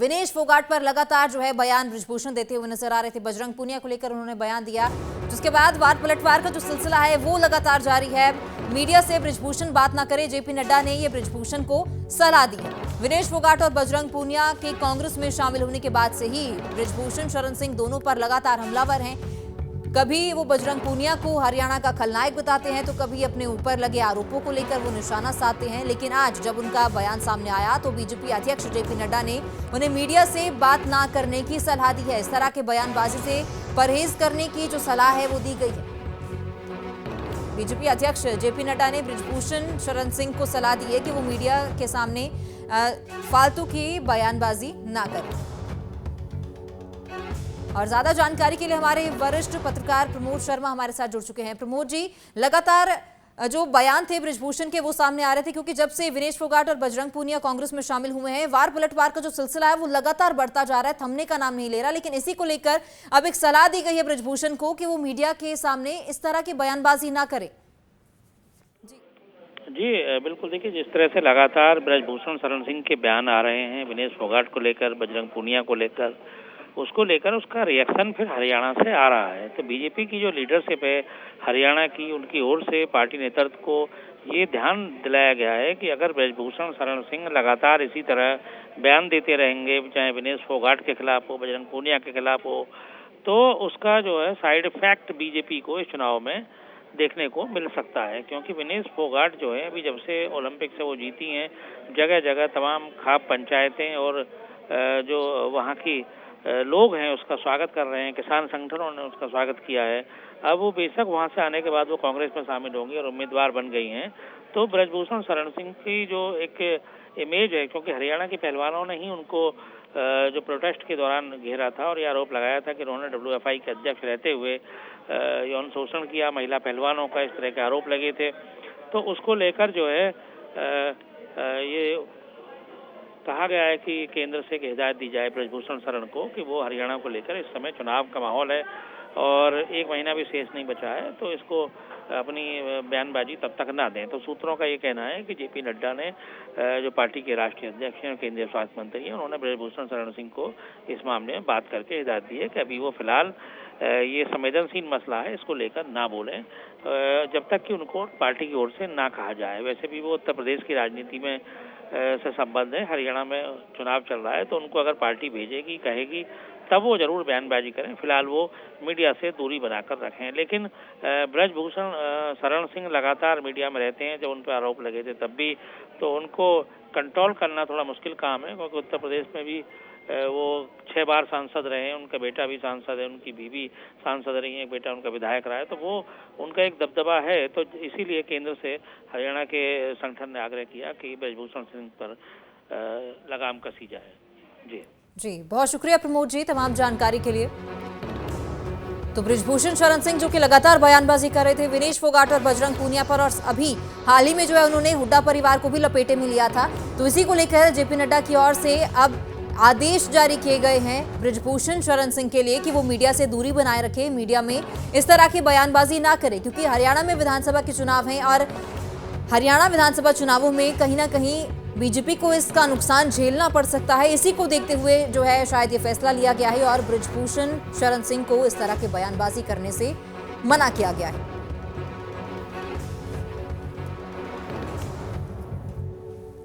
विनेश फोगाट पर लगातार जो है बयान बृजभूषण देते हुए नजर आ रहे थे। बजरंग पूनिया को लेकर उन्होंने बयान दिया, जिसके बाद वार पलटवार का जो सिलसिला है वो लगातार जारी है। मीडिया से बृजभूषण बात ना करे, जेपी नड्डा ने ये बृजभूषण को सलाह दी है। विनेश फोगाट और बजरंग पूनिया के कांग्रेस में शामिल होने के बाद से ही बृजभूषण शरण सिंह दोनों पर लगातार हमलावर हैं। कभी वो बजरंग पूनिया को हरियाणा का खलनायक बताते हैं, तो कभी अपने ऊपर लगे आरोपों को लेकर वो निशाना साधते हैं। लेकिन आज जब उनका बयान सामने आया तो बीजेपी अध्यक्ष जेपी नड्डा ने उन्हें मीडिया से बात ना करने की सलाह दी है। इस तरह के बयानबाजी से परहेज करने की जो सलाह है वो दी गई है। बीजेपी अध्यक्ष जेपी नड्डा ने बृजभूषण शरण सिंह को सलाह दी है कि वो मीडिया के सामने फालतू की बयानबाजी ना करें। और ज्यादा जानकारी के लिए हमारे वरिष्ठ पत्रकार प्रमोद शर्मा हमारे साथ जुड़ चुके हैं। प्रमोद जी, लगातार जो बयान थे बृजभूषण के वो सामने आ रहे थे, क्योंकि जब से विनेश फोगाट और बजरंग पूनिया कांग्रेस में शामिल हुए हैं, वार पलटवार का जो सिलसिला है वो लगातार बढ़ता जा रहा है, थमने का नाम नहीं ले रहा। लेकिन इसी को लेकर अब एक सलाह दी गई है बृजभूषण को कि वो मीडिया के सामने इस तरह की बयानबाजी ना करे। जी बिल्कुल, देखिए जिस तरह से लगातार बृजभूषण शरण सिंह के बयान आ रहे हैं विनेश फोगाट को लेकर, बजरंग पूनिया को लेकर, उसको लेकर उसका रिएक्शन फिर हरियाणा से आ रहा है। तो बीजेपी की जो लीडरशिप है हरियाणा की, उनकी ओर से पार्टी नेतृत्व को ये ध्यान दिलाया गया है कि अगर बृजभूषण शरण सिंह लगातार इसी तरह बयान देते रहेंगे, चाहे विनेश फोगाट के खिलाफ हो, बजरंग पूनिया के खिलाफ हो, तो उसका जो है साइड इफेक्ट बीजेपी को इस चुनाव में देखने को मिल सकता है। क्योंकि विनेश फोगाट जो है अभी जब से ओलंपिक से वो जीती हैं, जगह जगह तमाम खाप पंचायतें और जो वहाँ की लोग हैं उसका स्वागत कर रहे हैं, किसान संगठनों ने उसका स्वागत किया है। अब वो बेशक वहाँ से आने के बाद वो कांग्रेस में शामिल होंगी और उम्मीदवार बन गई हैं, तो बृजभूषण शरण सिंह की जो एक इमेज है, क्योंकि हरियाणा के पहलवानों ने ही उनको जो प्रोटेस्ट के दौरान घेरा था और ये आरोप लगाया था कि उन्होंने WFI के अध्यक्ष रहते हुए यौन शोषण किया महिला पहलवानों का, इस तरह के आरोप लगे थे। तो उसको लेकर जो है ये कहा गया है कि केंद्र से हिदायत दी जाए बृजभूषण शरण को कि वो हरियाणा को लेकर, इस समय चुनाव का माहौल है और 1 महीना भी शेष नहीं बचा है, तो इसको अपनी बयानबाजी तब तक ना दें। तो सूत्रों का ये कहना है कि जेपी नड्डा ने जो पार्टी के राष्ट्रीय अध्यक्ष हैं और केंद्रीय स्वास्थ्य मंत्री हैं, उन्होंने बृजभूषण शरण सिंह को इस मामले में बात करके हिदायत दी है कि अभी वो फिलहाल ये संवेदनशील मसला है, इसको लेकर ना बोलें जब तक कि उनको पार्टी की ओर से ना कहा जाए। वैसे भी वो उत्तर प्रदेश की राजनीति में से संबंध है, हरियाणा में चुनाव चल रहा है, तो उनको अगर पार्टी भेजेगी, कहेगी, तब वो जरूर बयानबाजी करें। फिलहाल वो मीडिया से दूरी बनाकर रखें। लेकिन बृजभूषण शरण सिंह लगातार मीडिया में रहते हैं, जब उन पर आरोप लगे थे तब भी, तो उनको कंट्रोल करना थोड़ा मुश्किल काम है, क्योंकि उत्तर प्रदेश में भी वो 6 बार सांसद रहे हैं, उनका बेटा भी सांसद है, उनकी बीवी सांसद रही है, एक बेटा उनका विधायक रहा है, तो वो उनका एक दबदबा है। तो इसीलिए केंद्र से हरियाणा के संगठन ने आग्रह किया कि बृजभूषण सिंह पर लगाम कसी जाए। जी, बहुत शुक्रिया प्रमोद जी तमाम जानकारी के लिए। तो बृजभूषण शरण सिंह जो कि लगातार बयानबाजी कर रहे थे विनेश फोगाट और बजरंग पूनिया पर, और अभी हाल ही में जो है उन्होंने हुड्डा परिवार को भी लपेटे में लिया था, तो इसी को लेकर जेपी नड्डा की ओर से अब आदेश जारी किए गए हैं बृजभूषण शरण सिंह के लिए कि वो मीडिया से दूरी बनाए रखे, मीडिया में इस तरह की बयानबाजी ना करे, क्योंकि हरियाणा में विधानसभा के चुनाव हैं और हरियाणा विधानसभा चुनावों में कहीं ना कहीं बीजेपी को इसका नुकसान झेलना पड़ सकता है। इसी को देखते हुए जो है शायद ये फैसला लिया गया है और बृजभूषण शरण सिंह को इस तरह की बयानबाजी करने से मना किया गया है।